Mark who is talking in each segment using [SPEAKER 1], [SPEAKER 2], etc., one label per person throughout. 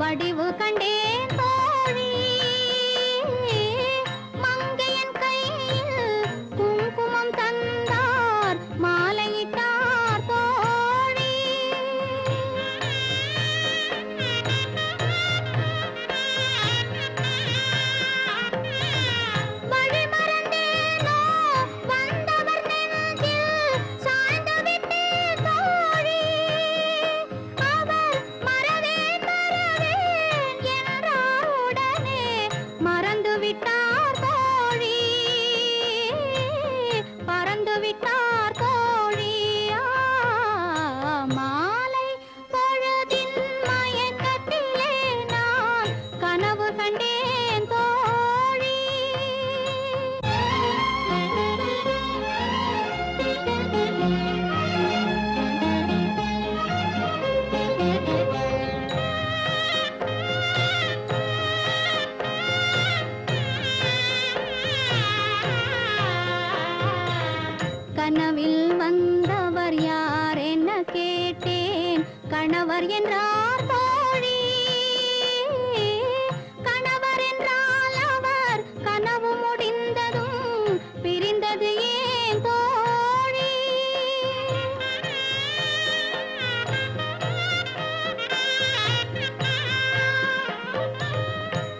[SPEAKER 1] வடிவு கண்டேன் தோழி மங்கையன் கையில் குங்குமம் தந்தார் மாலையிட்டார் தோழி வழி மறந்தேனோ வந்தவர் நெஞ்சில் சாய்ந்து விட்டேன் தோழி அவர் மறவேன் என்றார் உடனே மறந்து விட்டார் தோழி பறந்து விட்டார் தோழி மாலை பொழுதின் மயக்கத்திலே நான் கனவு கண்டேன் தோழி கனவில் வந்தவர் யார் என்ன கேட்டேன் கணவர் என்றார் தோழி கணவர் என்றால் அவர் கனவு முடிந்ததும் பிரிந்தது ஏன் தோழி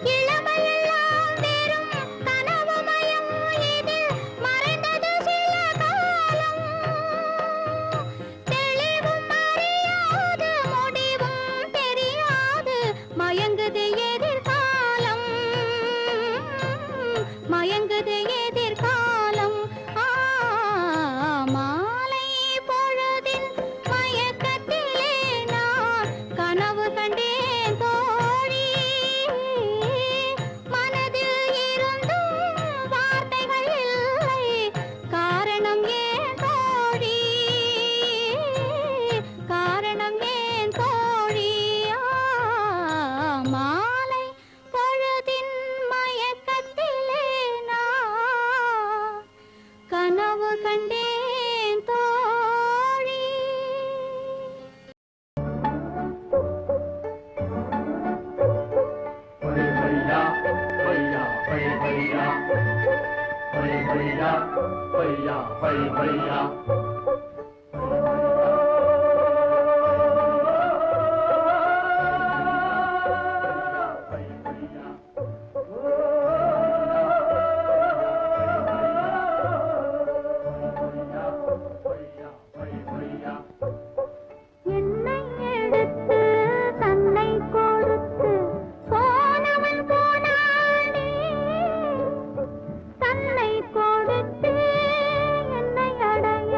[SPEAKER 1] இளமையெல்லாம் வெறும் கனவுமயம் இதில் மறைந்தது சில காலம் தெளிவும் அறியாது முடிவும் தெரியாது மயங்குது எதிர்காலம் மயங்குது எதிர்காலம் மாலை பொழுதின் மயக்கத்திலே நான் கனவு கண்டேன் தோழி மனதில் இருந்தும் வார்த்தைகள் இல்லை காரணம் ஏன் தோழி காரணம் ஏன் தோழி மாலை பொழுதின் மயக்கத்திலே நான் கனவு கண்டேன் தோழி என்னை எடுத்து தன்னை கொடுத்து போனவன் போனானே தன்னை கொடுத்து என்னை அடைய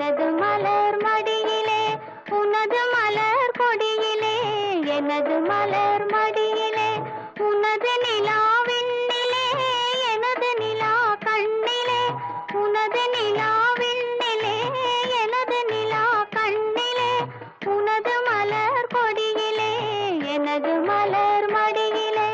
[SPEAKER 1] எனது மலர் மடியிலே உனது மலர் கொடியிலே எனது மலர் மடியிலே உனது நிலாவிண்ணிலே எனது நிலா கண்ணிலே உனது நிலாவிண்ணிலே எனது நிலா கண்ணிலே உனது மலர் கொடியிலே எனது மலர் மடியிலே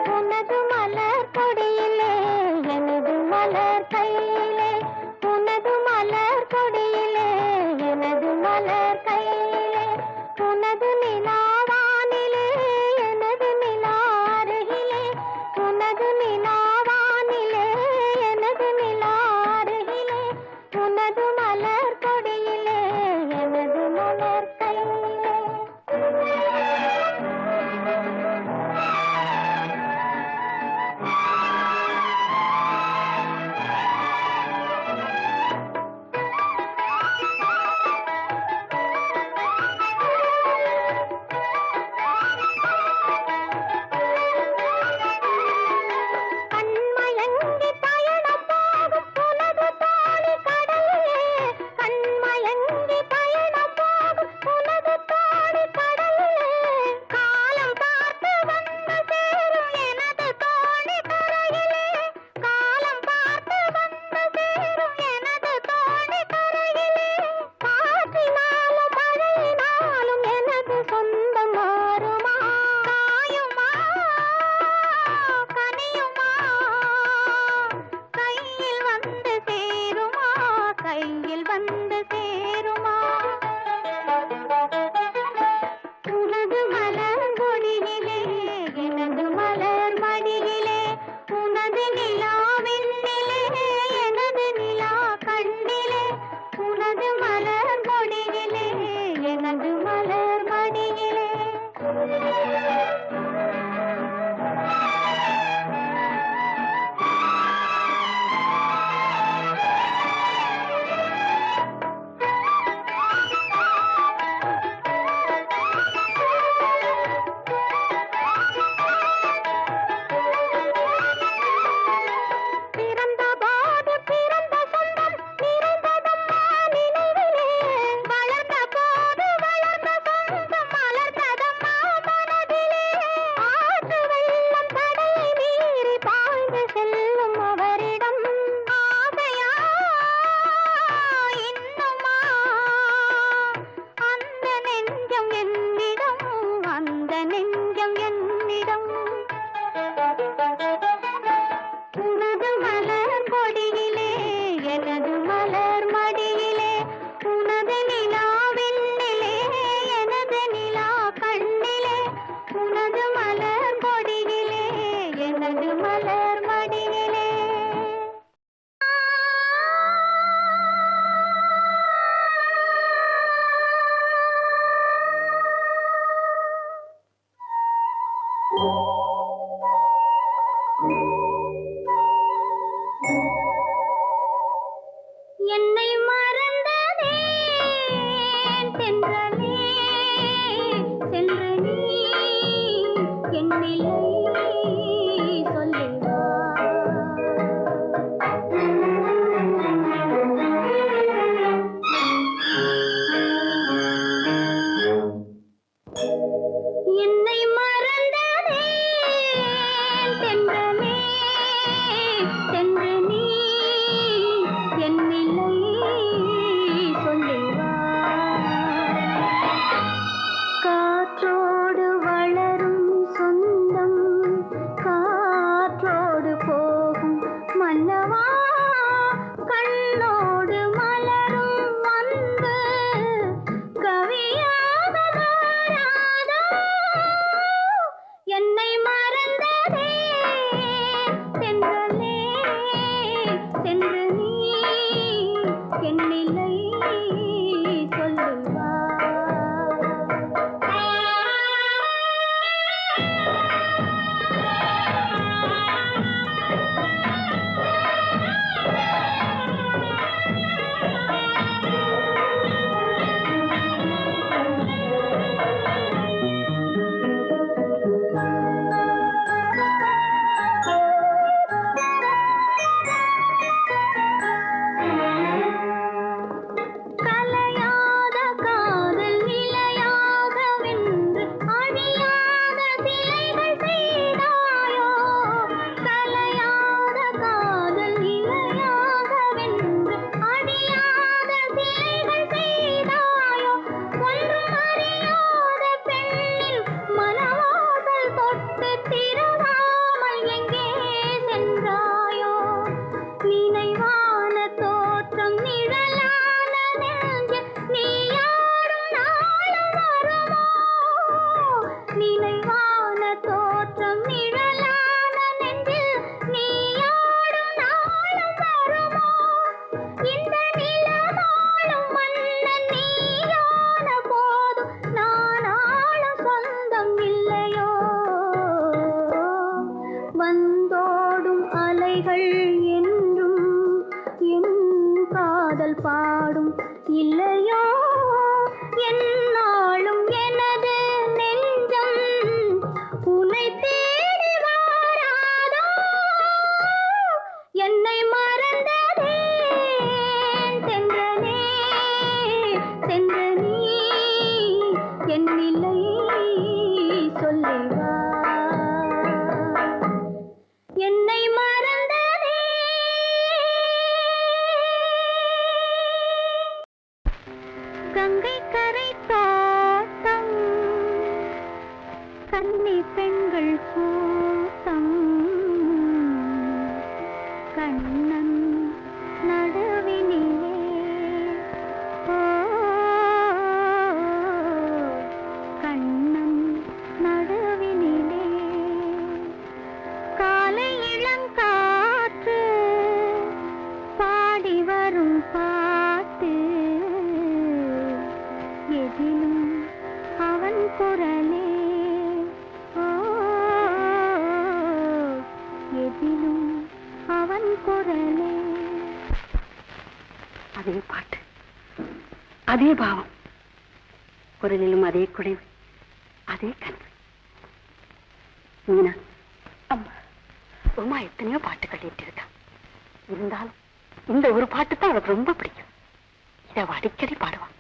[SPEAKER 1] உனது மலர் கொடியிலே எனது மலர் கையிலே உனது மலர் கொடியிலே எனது மலர் கையிலே உனது நிலாவானிலே எனது நிலா அருகிலே உனது நிலாவானிலே எனது நிலா அருகிலே உனது மலர் கொடியிலே எனது மலர் கையிலே கண்மயங்கி பயணம் போகும் உனது தோணி கடலிலே கண்மயங்கி பயணம் போகும் உனது தோணி கடலிலே காலம் பார்த்து வந்து சேரும் எனது தோணி கரையிலே காலம் பார்த்து வந்து சேரும் எனது தோணி கரையிலே காற்றினாலும் மழையினாலும் எனது சொந்தம் மாறுமா காயுமா கனியுமா கையில் வந்து சேருமா கையில் வந்து சேருமா உனது மலர் கொடியிலே எனது மலர் மடியிலே உனது நிலாவிண்ணிலே எனது நிலா கண்ணிலே உனது மலர் கொடியிலே எனது மலர் மடியிலே பிறந்த போது பிறந்த சொந்தம் நிறைந்ததம்மா நினைவிலே வளர்ந்த போது வளர்ந்த சொந்தம் மலர்ந்ததம்மா மனதிலே ஆற்று வெள்ளம் தடையை மீறி பாய்ந்து செல்லும் அவரிடம் ஆசையா இன்னுமா அந்த நெஞ்சம் என்னிடம் அந்த நெஞ்சம் என்னிடம் உனது மலர் கொடியிலே எனது மலர் மடியிலே உனது நிலாவிண்ணிலே எனது நிலா கண்ணிலே உனது மலர் கொடியிலே எனது மலர் மடியிலே என்னை மறந்ததேன் தென்றலே சென்று நீ என்னில்லை சொல்லுவா என்னை மறந்ததேன் தென்றலே சென்று நீ என்னில்லை சொல்லுவா காற்றோடு வளரும் சொந்தம் காற்றோடு போகும் மன்னவா கண்ணோடு மலரும் அன்பு கவியாக மாறாதோ என்னை மறந்ததே தென்றலே சென்று நீ என்னில்லை சொல்லுவா பாடும் இல்லையோ என்னாலும் எனது நெஞ்சம் உன்னை தேடி வாராதோ என்னை மறந்ததே சென்றனே சென்று நீ என் நிலை சொல்லிவா என்னை மறந்ததே கங்கை கரை தோட்டம் கன்னி பெண்கள் கூட்டம் கண்ணன் நடுவினிலே ஓ கண்ணன் நடுவினிலே காலை இளங்காற்று பாடி வரும் பாட்டு எதிலும் அவன் குரலே ஓ எதிலும் அவன் குரலே
[SPEAKER 2] அதே பாட்டு அதே பாவம் குரலிலும் அதே குறைவு அதே கனவு மீனா அம்மா உமா எத்தனையோ பாட்டு கட்டிட்டு இருக்கா இருந்தாலும் இந்த ஒரு பாட்டு தான் அவளுக்கு ரொம்ப பிடிக்கும் இதை அவ அடிக்கடி பாடுவான்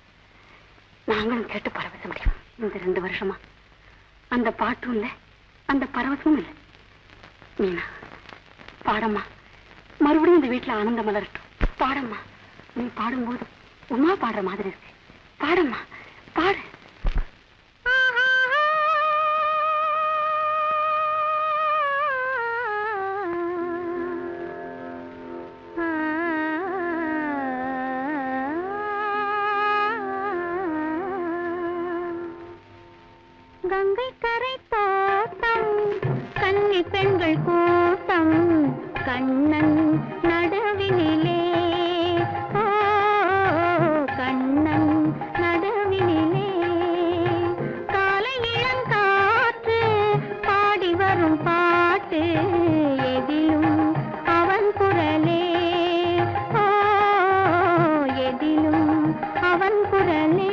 [SPEAKER 2] நாங்களும் கேட்டு பரவசம் முடியும் இந்த 2 வருஷமா அந்த பாட்டும் இல்லை அந்த பரவசமும் இல்லை மீனா பாடம்மா மறுபடியும் இந்த வீட்டுல ஆனந்தம் மலரட்டும் பாடம்மா நீ பாடும்போது உமா பாடுற மாதிரி இருக்கு பாடம்மா பாடு
[SPEAKER 1] கங்கை கரை தோட்டம் கன்னி பெண்கள் கூட்டம் கண்ணன் நடுவினிலே ஓ கண்ணன் நடுவினிலே காலை இளங்காற்று பாடி வரும் பாட்டு எதிலும் அவன் குரலே ஓ எதிலும் அவன் குரலே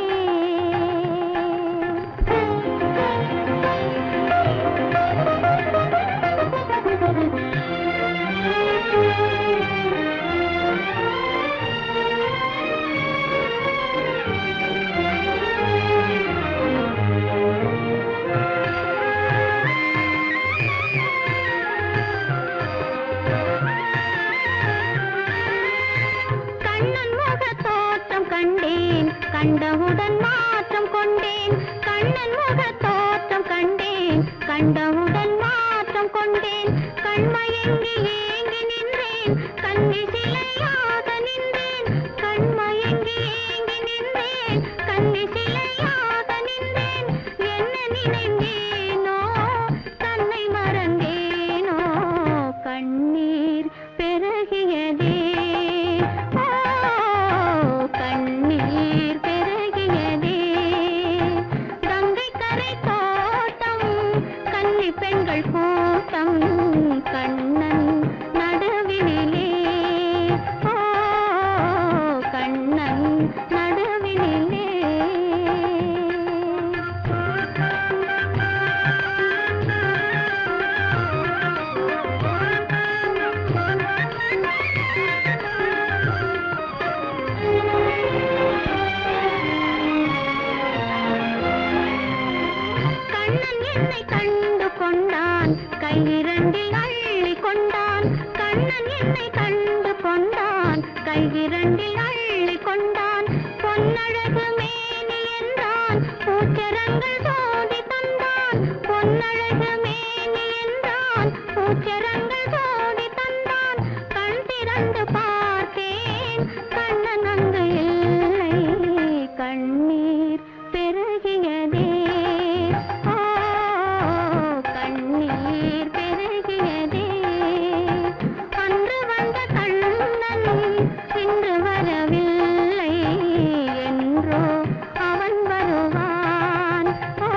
[SPEAKER 1] கண்டவுடன் மாற்றம் கொண்டேன் கண்ணன் முக தோற்றம் கண்டேன் கண்டவுடன் மாற்றம் கொண்டேன் கண்மயங்கி ஏங்கி நின்றேன் கண்ணி சிலையாக நின்றேன் கண்மயங்கி ஏங்கி நின்றேன் கண்ணி சிலையாக நின்றேன் என்ன நினைந்தேனோ தன்னை மறந்தேனோ கண்ணீர் பெருகியதே கண்ணீர் பெருகியதே கங்கை கரை தோட்டம் கன்னி பெண்கள் கூட்டம் கண்ணன் நடுவினிலே ஓ கண்ணன் நடுவினிலே என்னை கண்டு கொண்டான் கையிரண்டில் அள்ளி கொண்டான் கண்ணன் என்னை கண்டு கொண்டான் கையிரண்டில் அள்ளி கொண்டான் பொன்னழகு மேனி என்றான் பூச்சரங்கள் சோதி தந்தான் பொன்னழகு மேனி என்றான் பூச்சரங்கள் சோதி தந்தான் கண் திறந்து பார்த்தேன் கண்ணன் அங்கு இல்லை கண்ணீர் பெருகியதே கண்ணீர் பெருகியதே அன்று வந்த கண்ணன் இன்று வரவில்லை என்றோ அவன் வருவான் ஓ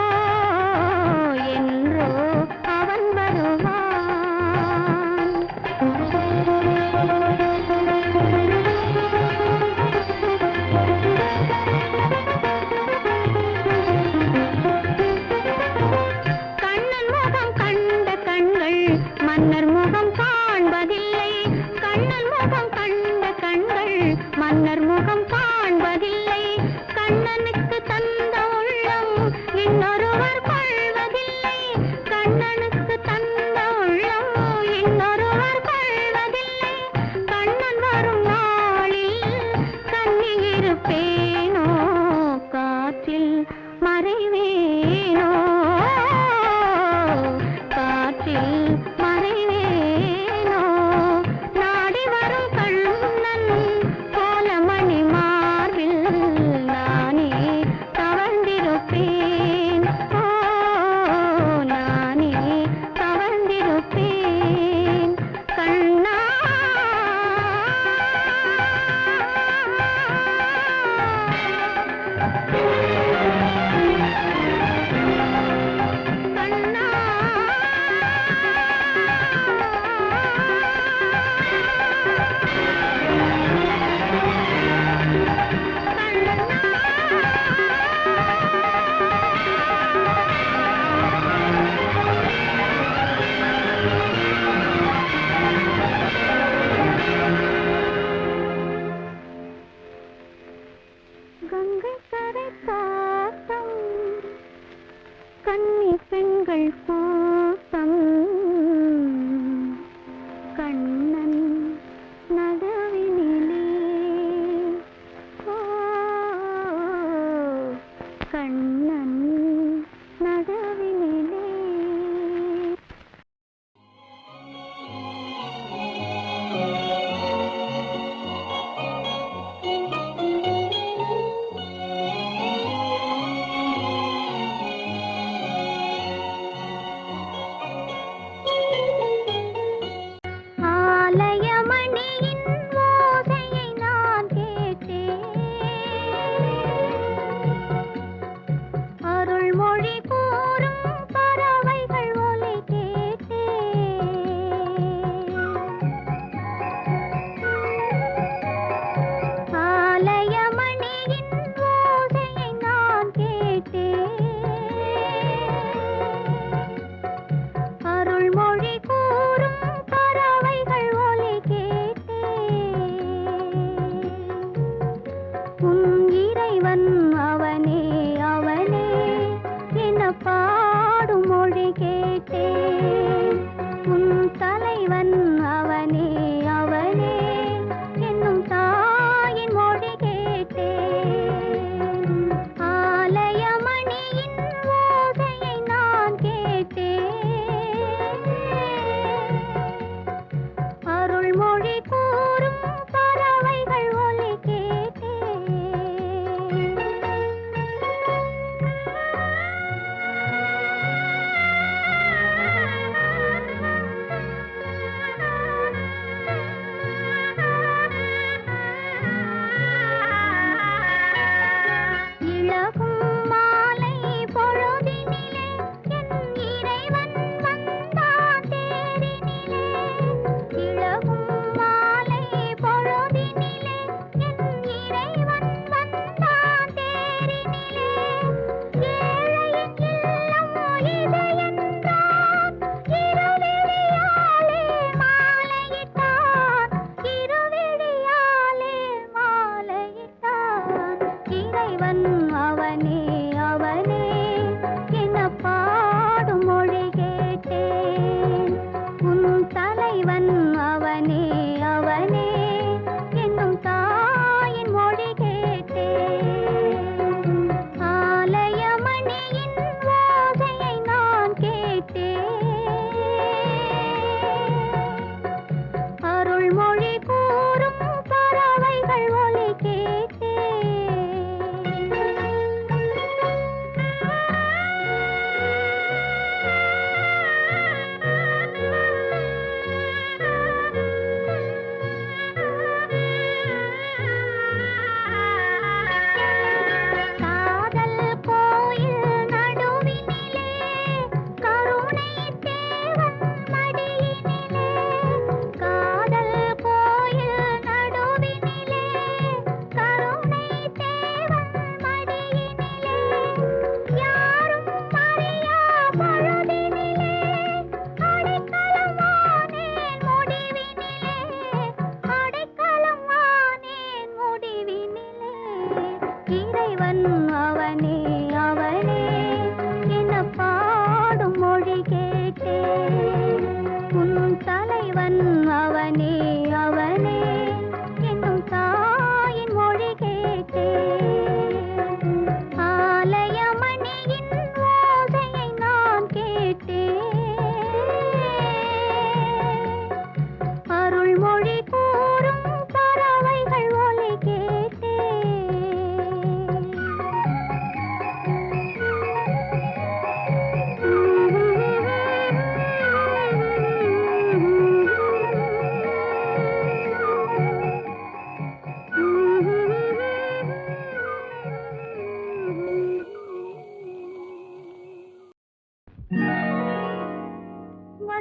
[SPEAKER 1] மறைவேனோ காற்றில் மறைவேனோ நாடி வரும் கண்ணன் கோலமணி மார்பில் நானே தவழ்ந்திருப்பேன் ஓ நானே தவழ்ந்திருப்பேன் கண்ணா கங்கை கரை காட்டம் கன்னி பெண்கள் கூட்டம் கண்ணன் நடுவினிலே ஓ கண்ணன் நடுவினிலே ஆலயமணியின் ஓசையை நான் கேட்டேன்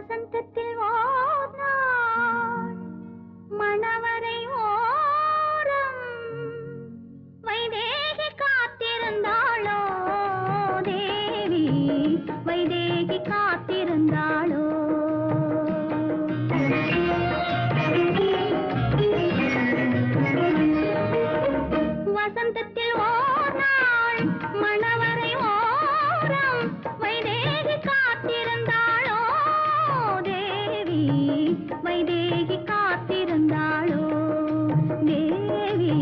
[SPEAKER 1] வசந்தத்தில் ஓர் நாள் மணவரை ஓரம் வைதேகி காத்திருந்தாளோ தேவி வைதேகி காத்திருந்தாளோ வசந்தத்தில் ஓர் நாள் மணவரை ஓரம் வைதேகி காத்திருந்தாளோ தேவி வைதேகி காத்திருந்தாளோ தேவி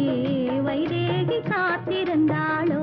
[SPEAKER 1] வைதேகி காத்திருந்தாளோ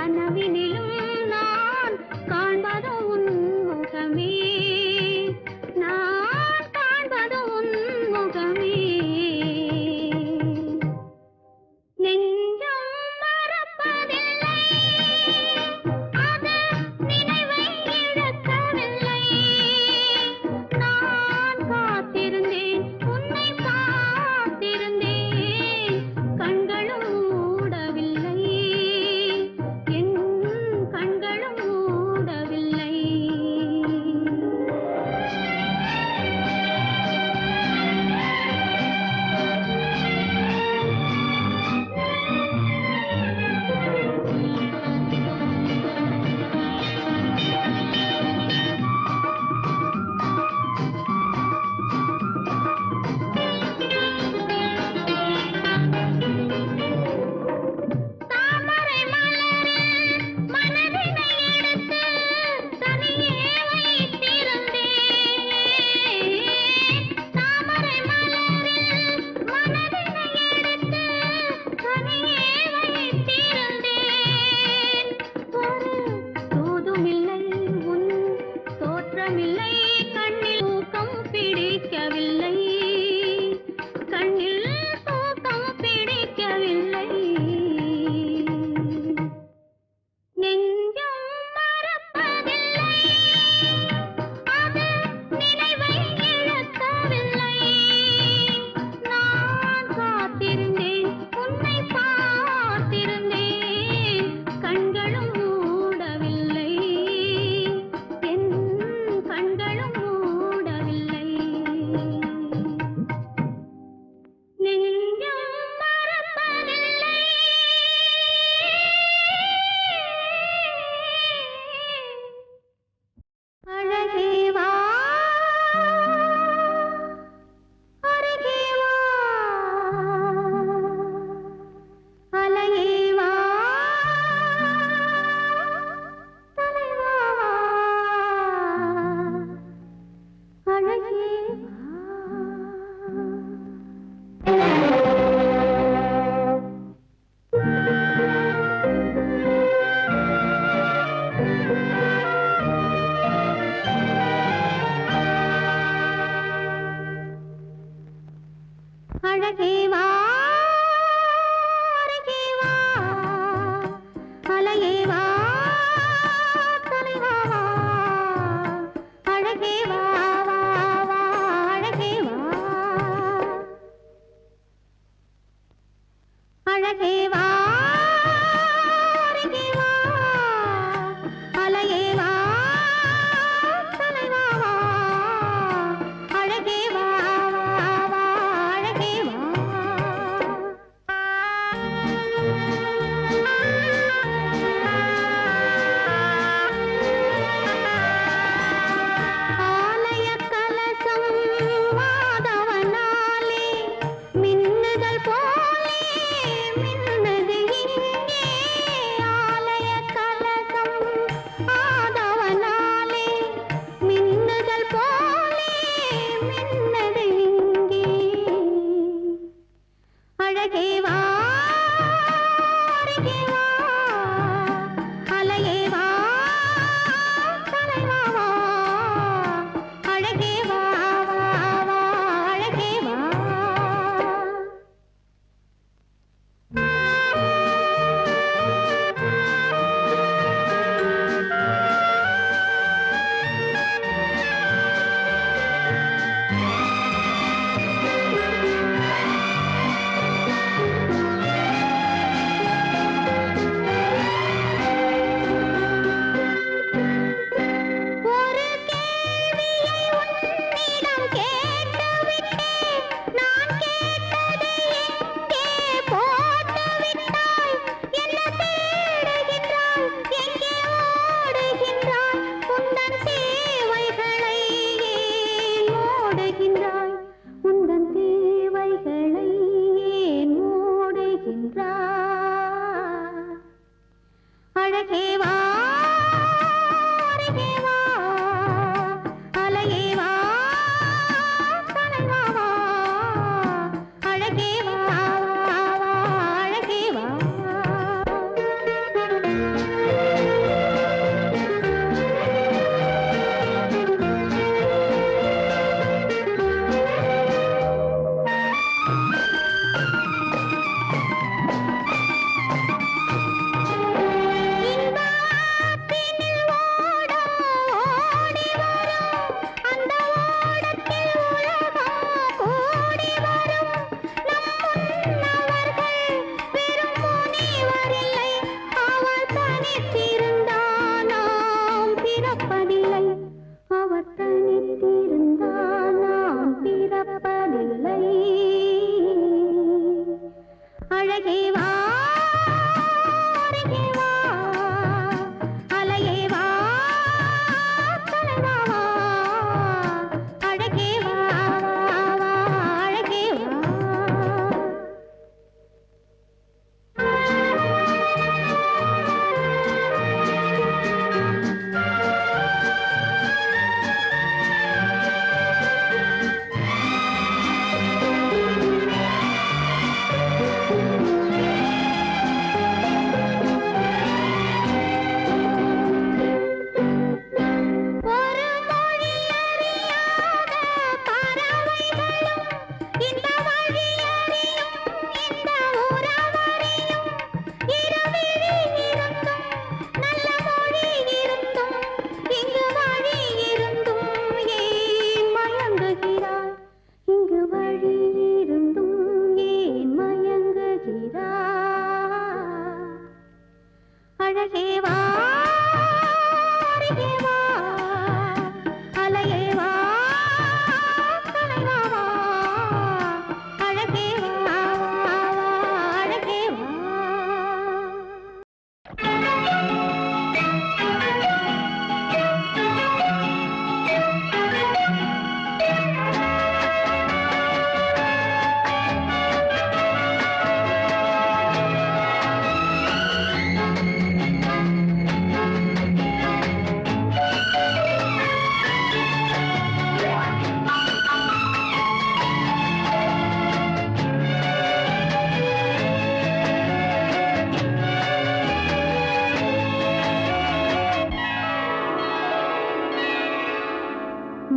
[SPEAKER 1] கனவினிலும் நான் காண்பது உன் முகமே, நான் காண்பது உன் முகமே. நெஞ்சம் மறப்பதில்லை, அது நினைவை இழக்கவில்லை. நான் காத்திருந்தேன், உன்னை பார்த்திருந்தேன், கண்களும் மூடவில்லை. என்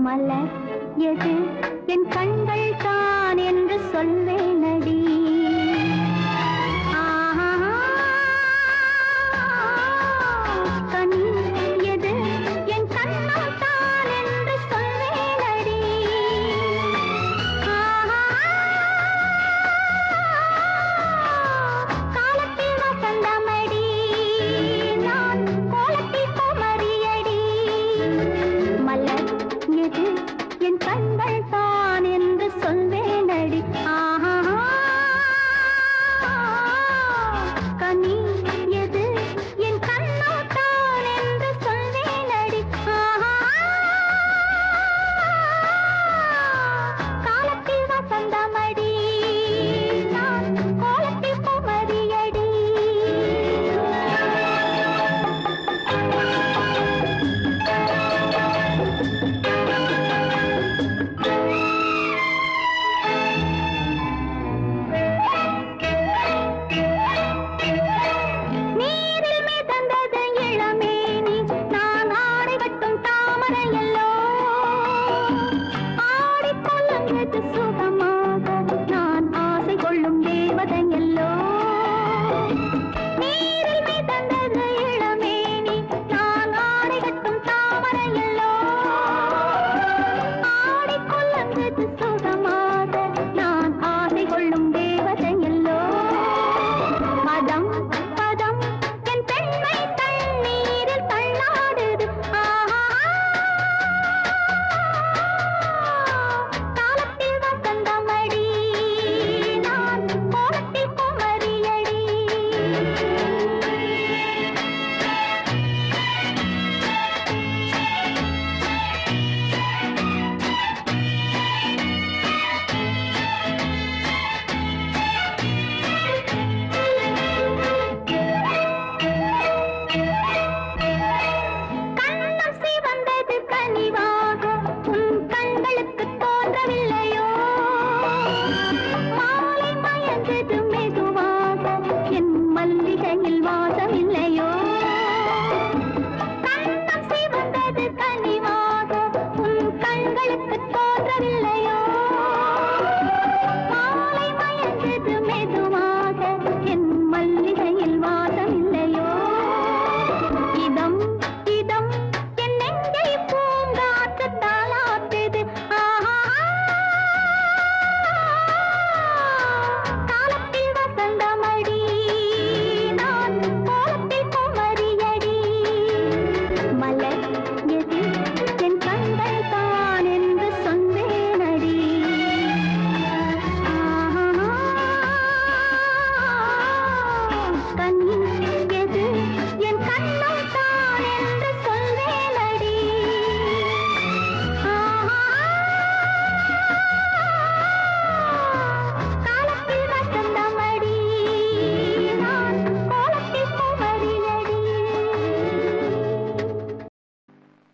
[SPEAKER 1] மலர் எது என் கண்கள் தான் என்று சொல்வேனடி கனி எது என் கண்ணம் தான் என்று சொல்வேனடி காலத்தில் வசந்தமடி நான் கோலத்தில் குமரியடி மலர் எது என் கண்கள் தான் என்று சொல்வேனடி கனி எது என் கண்ணோ தான் என்று சொல்வேனடி காலத்தில் வசந்தமடி நான் கோலத்தில் குமரியடி நீரில் மிதந்தது இளமேனி நான் ஆடை கட்டும் தாமரையல்லோ ஆடிக்கொள்ளுங்கிறது சுகமாக நான் ஆசை கொள்ளும் தேவதையல்லோ நீரில் மிதந்தது இளமேனி நான் ஆடை கட்டும் தாமரையல்லோ ஆடிக்கொள்ளுங்கிறது சுகமாக நான் ஆசை கொள்ளும் தேவதையல்லோ பதம் பதம் என் பெண்மை தண்ணீரில் தள்ளாடுது காலத்தில் வசந்தமடி நான் கோலத்தில் குமரியடி கண்ணம் சிவந்தது கனிவாக உன் கண்களுக்கு தோன்றவில்லையோ மாலை மயந்தது மெதுவாக என் மல்லிகையில் வாசமில்லையோ கண்ணம் சிவந்தது கனிவாக உன் கண்களுக்கு தோன்றவில்லையோ மாலை மயந்தது மெதுவாக என் மல்லிகையில் வாசமில்லையோ இதம் இதம் என் நெஞ்சை பூங்காற்று தாளாட்டுது காலத்தில் வசந்தமடி நான் கோலத்தில் குமரியடி மலர் எது என் கண்கள் தான் என்று சொன்னேனடி கனி எது என் கண்ணம் தான் என்று சொல்வேனடி காலத்தில் வசந்தமடி நான் கோலத்தில் குமரியடி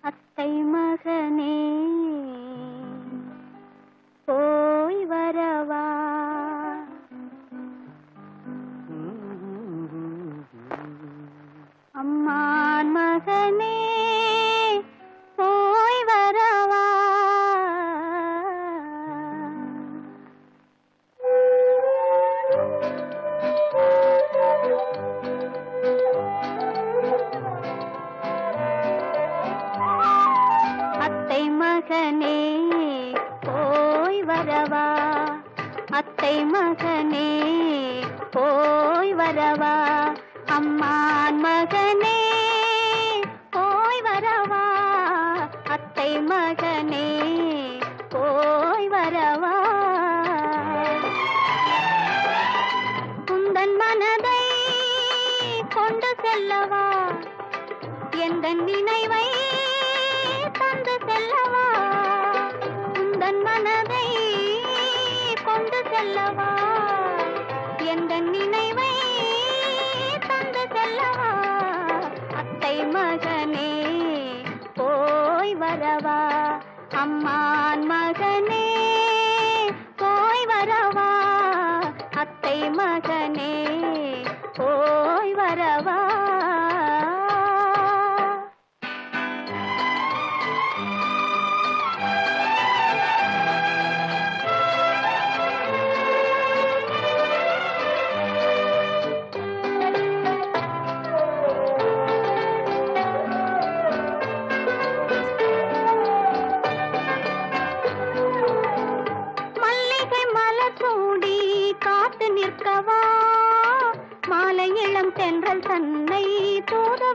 [SPEAKER 1] அத்தை மகனே போய் வரவா அம்மான் மகனே போய் வரவா அத்தை மகனே போய் வரவா அத்தை மகனே போய் வரவா அம்மான் மகனே போய் வரவா அத்தை மகனே போய் வரவா உந்தன் மனதை கொண்டு செல்லவா எந்த நினைவை தந்து செல்லவா உந்தன் மனதை கொண்டு செல்லவா எந்த நினைவை தந்து செல்லவா அத்தை மகனே போய் வரவா அம்மான் மகனே போய் வரவா அத்தை மகனே போய் வரவா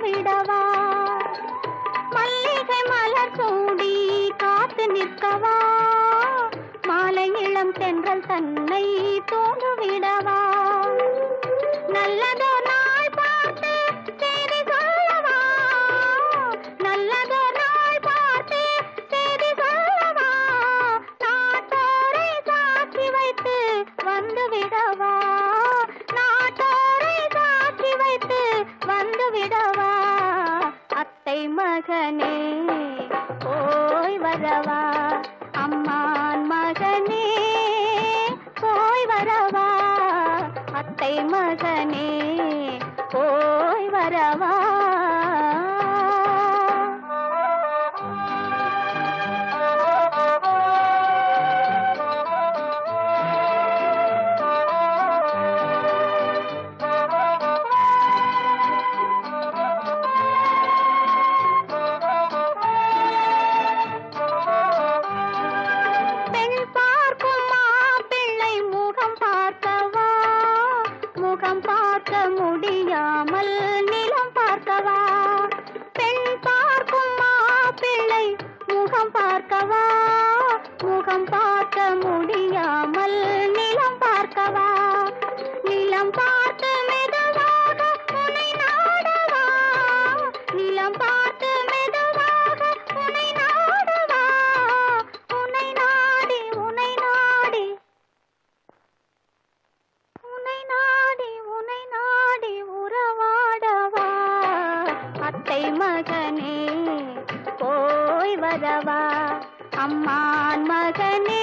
[SPEAKER 1] விடவா மல்லிகை மலர் சூடி காத்து நிற்கவா மாலை இளம் தென்றல் தன்னை தோன்று விடவா நல்லதோ நாள் பார்த்து செய்தி சொல்லவா நல்லதோ நாள் பார்த்து செய்தி சொல்லவா நாட்டோரை சாட்சி வைத்து வந்து விடவா நாட்டோரை சாட்சி வைத்து வந்து விடவா அத்தை மகனே போய் வரவா அம்மான் மகனே போய் வரவா அத்தை மகனே போய் வரவா முடியாமல் நிலம் பார்க்கவா பெண் பார்க்கும் மாப்பிள்ளை முகம் பார்க்கவா முகம் பார்க்க முடியாமல் நிலம் பார்க்கவா நிலம் பார்த்து மெதுவாக உன்னை நாடவா நிலம் பார்த்து மெதுவாக உன்னை நாடவா உன்னை நாடி உன்னை நாடி உன்னை நாடி உன்னை நாடி உறவாடவா அத்தை மகனே போய் வரவா அம்மான் மகனே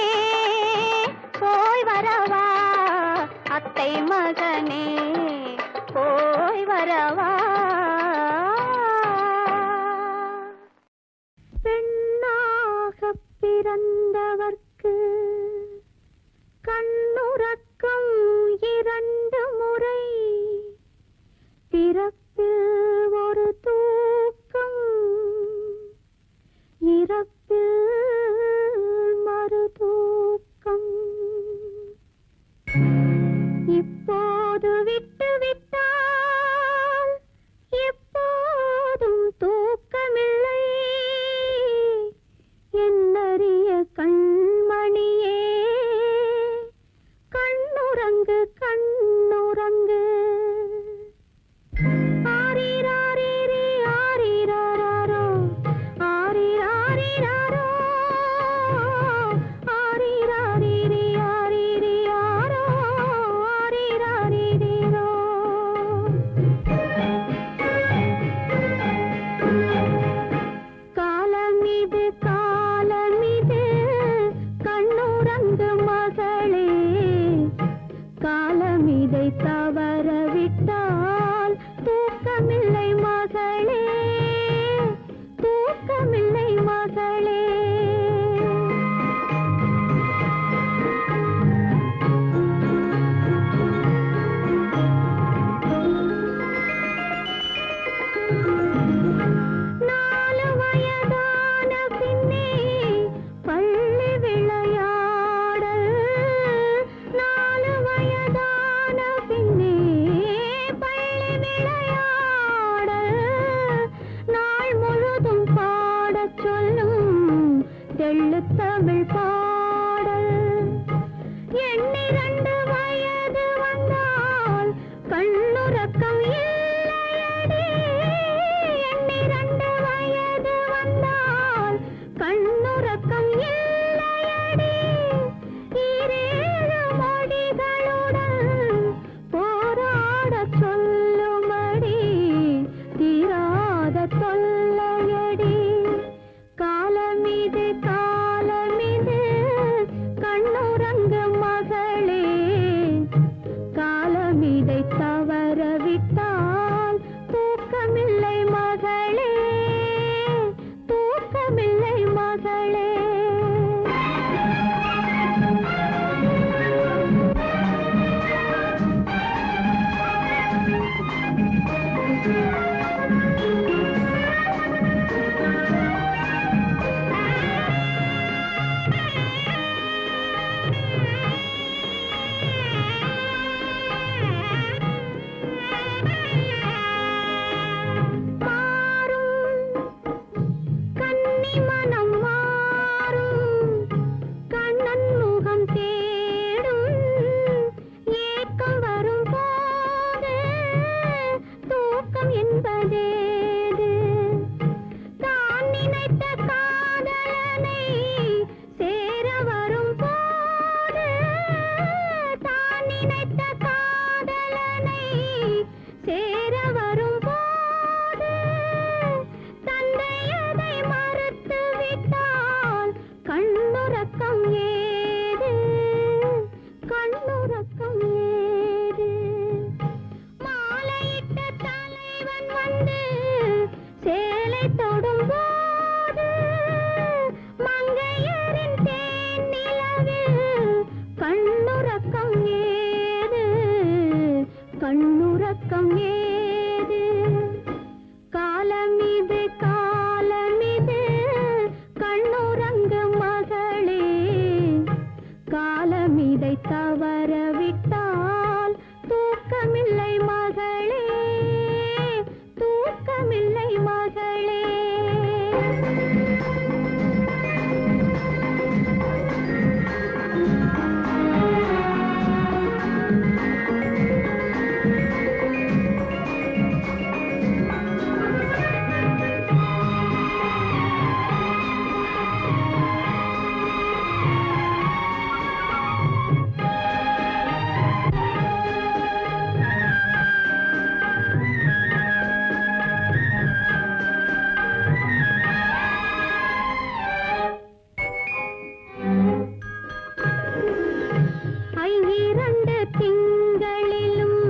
[SPEAKER 1] போய் வரவா அத்தை மகனே போய் வரவா பெண்ணாகப் பிறந்தவர்க்கு கண்ணுறக்கம் 2 முறை பிறப்பில் ஒரு தூக்கம் இறப்பில் மறு தூக்கம் இப்போது விட்டு விட்டால் மாலை தொடும்போது மங்கையரின் தேன் நிலவில் கண்ணுறக்கம் ஏது கண்ணுறக்கம் ஏது காலமிது காலமிது கண்ணுறங்கு மகளே காலமிதை தவறவிட்டால் தூக்கமில்லை மகளே தூக்கமில்லை மகளே ஐயிரண்டு திங்களிலும்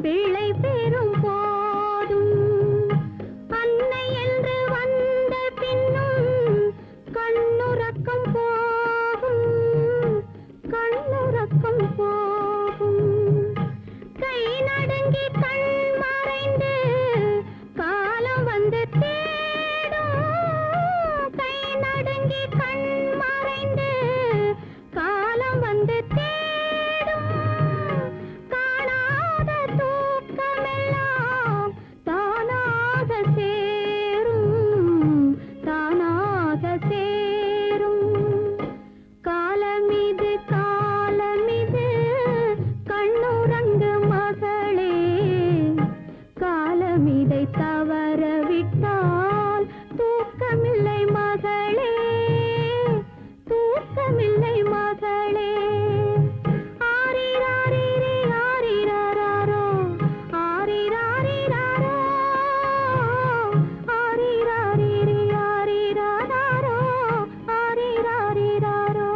[SPEAKER 1] பிள்ளை பெறும் போதும் அன்னை என்று வந்த பின்னும் கண்ணுறக்கம் போகும் கண்ணுறக்கம் போகும் கை நடுங்கி கண் மறைந்து காலம் வந்து தேடும் கை நடுங்கி கண் மறைந்து காலம் வந்து தேடும் காணாத தூக்கமெல்லாம் தானாக சேரும் தானாக சேரும் காலமிது காலமிது கண்ணுறங்கு மகளே காலமிதை தவறவிட்டால் தூக்கமில்லை மகளே தூக்கமில்லை மகளே ஆரிராரிரி ஆரிராரோ ஆரிராரிராரோ ஆரிராரிரி ஆரிராரோ ஆரிராரிராரோ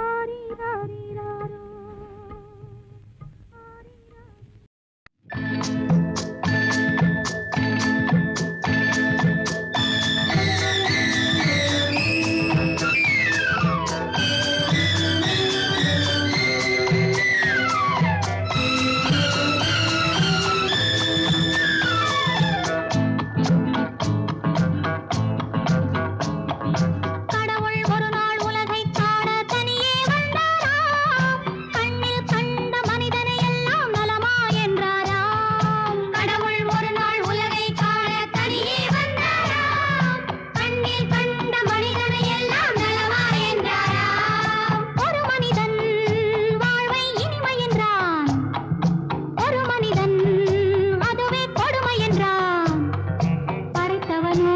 [SPEAKER 1] ஆரிராரிராரோ கடவுள் ஒரு நாள் உலகை காண தனியே வந்தாராம் கண்ணில் கண்ட மனிதனை எல்லாம் நலமா என்றாராம் கடவுள் ஒரு நாள் உலகை காண தனியே வந்தாராம் கண்ணில் கண்ட மனிதனை எல்லாம் நலமா என்றாராம் ஒரு மனிதன் வாழ்வை இனிமை என்றான் ஒரு மனிதன் அதுவே கொடுமை என்றான் படைத்தவனோ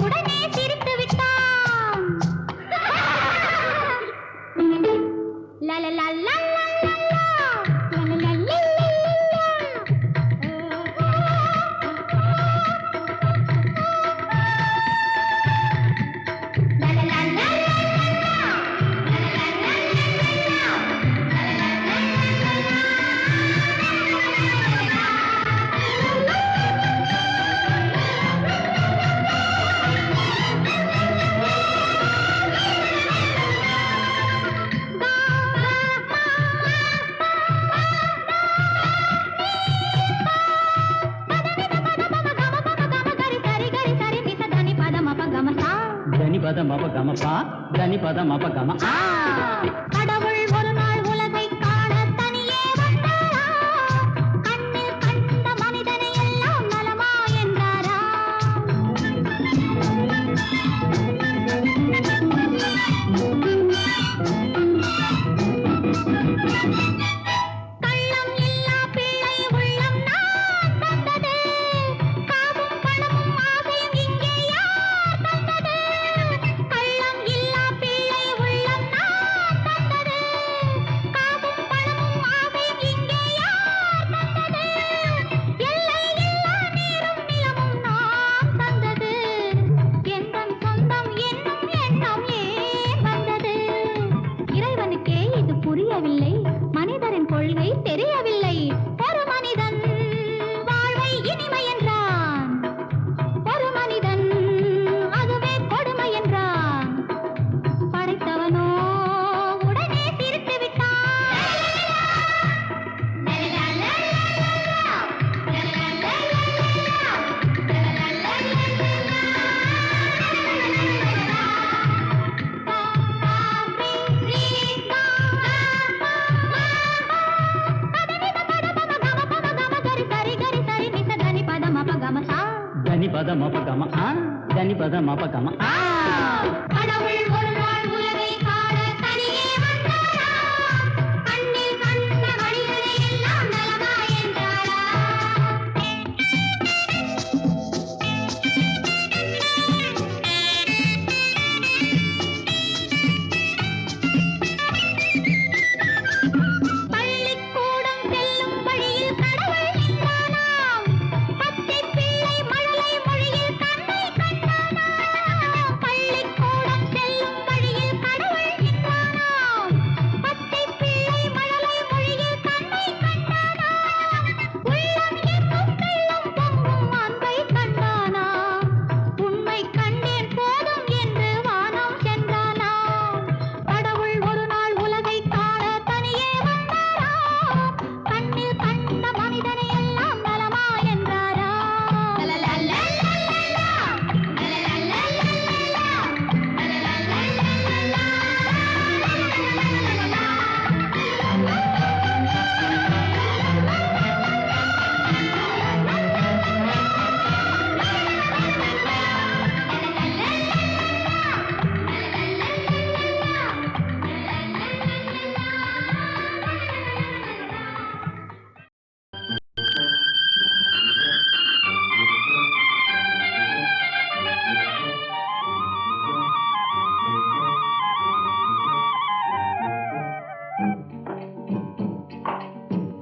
[SPEAKER 1] உடனே சிரித்து விட்டான் லலலலலலலா, லலலலலலலா. கடவுள் ஒரு நாள் உலகை காண தனியே வந்தாராம் கண்ணில் கண்ட மனிதனை எல்லாம் நலமா என்றாராம் கள்ளம் இல்லா பிள்ளை உள்ளம் நான் தந்தது காமும் பணமும் ஆசையும் இங்கே யார் தந்தது கள்ளம் இல்லா பிள்ளை உள்ளம் நான்
[SPEAKER 3] தனி பத மபகம தனி பத மபகம
[SPEAKER 1] கடவுள் ஒரு நாள் உலகை காண தனியே வந்தாரா கண்ணில் கண்ட வழிகளை எல்லாம் நலமா என்றாரா பள்ளிக்கூடம் செல்லும் வழியில் கடவுள் நின்றானாம் பச்சை பிள்ளை மழலை மொழியில் கண்ணை கண்டானாம் பள்ளிக்கூடம் செல்லும் வழியில் கடவுள் நின்றானாம் பச்சை பிள்ளை மழலை மொழியில் கண்ணை கண்டானாம் உள்ளம் என்னும் வெள்ளம் பொங்கும் அன்பை கண்டானாம் உண்மை கண்டேன் போதும் என்று வானம் சென்றானாம் கடவுள் ஒரு நாள் உலகை காண தனியே வந்தாராம் கண்ணில் கண்ட மனிதனை எல்லாம் நலமா என்றாரா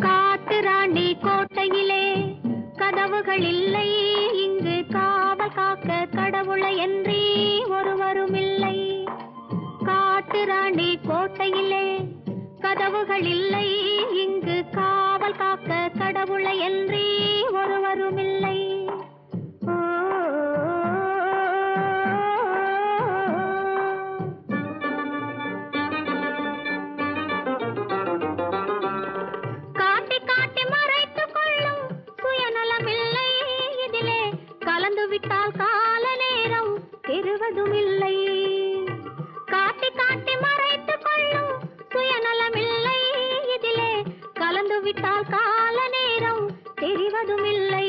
[SPEAKER 1] காட்டுராணி கோட்டையிலே கதவுகள் இல்லை இங்கு காவல் காக்க கடவுளை என்றே ஒருவரும் இல்லை காட்டுராணி கோட்டையிலே கதவுகள் இல்லை இங்கு காவல் காக்க கடவுளை என்றே ஒருவரும் இல்லை காட்டி காட்டி மறைத்துக் கொள்ளும் சுயநலமில்லை இதிலே கலந்து விட்டால் கால நேரம் பெறுவதும் இல்லை காட்டி காட்டி மறைத்துக் கொள்ளும் சுயநலமில்லை இதிலே கலந்து விட்டால் கால நேரம் தெரிவதும் இல்லை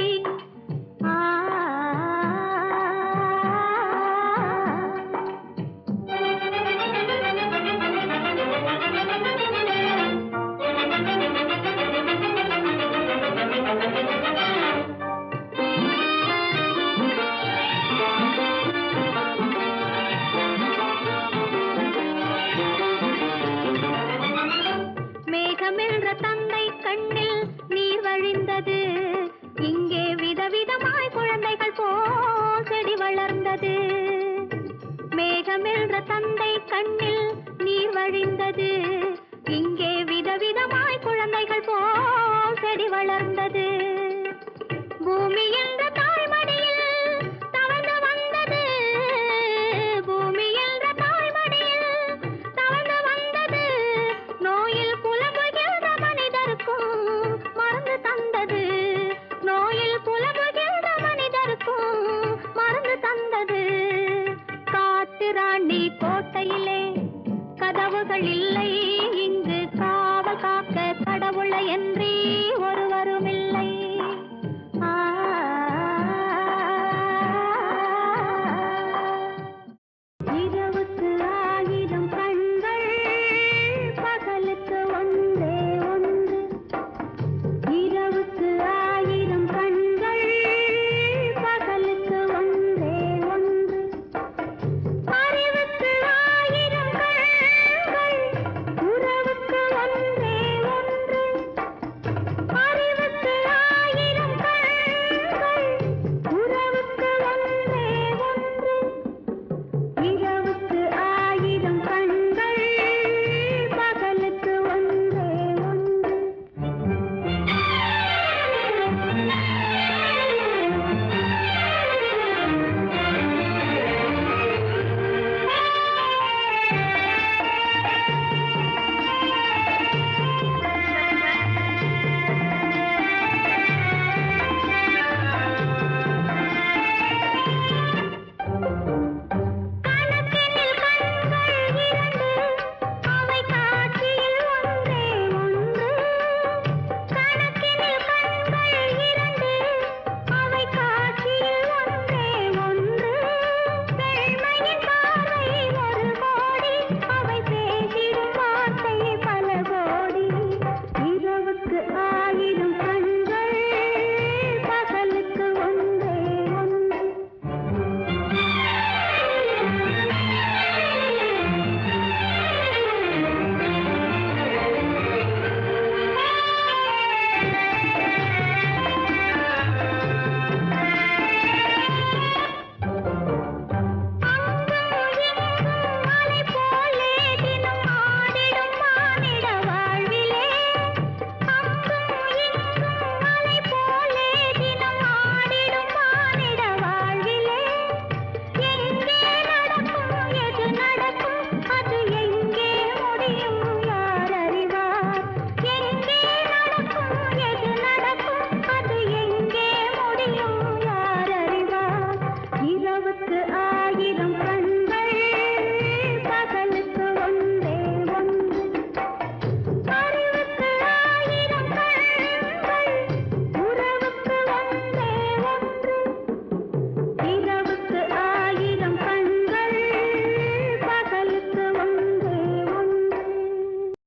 [SPEAKER 1] மேகமென்ற தந்தை கண்ணில் நீர் வழிந்தது இங்கே விதவிதமாய் குழந்தைகள் போல் செடி வளர்ந்தது மேகமென்ற தந்தை கண்ணில் நீர் வழிந்தது இங்கே விதவிதமாய் குழந்தைகள் போல் செடி வளர்ந்தது பூமி என்ற தாய்மடியில் தவழ்ந்து வந்தது பூமி என்ற தாய்மடியில் தவழ்ந்து வந்தது நோயில் புலம்புகின்ற மனிதருக்கும் மருந்து தந்தது நோயில் புலம்புகின்ற மனிதருக்கும் மருந்து தந்தது காட்டுராணி கோட்டையிலே கதவுகள் இல்லை இங்கு காவல் காக்க கடவுளை என்றே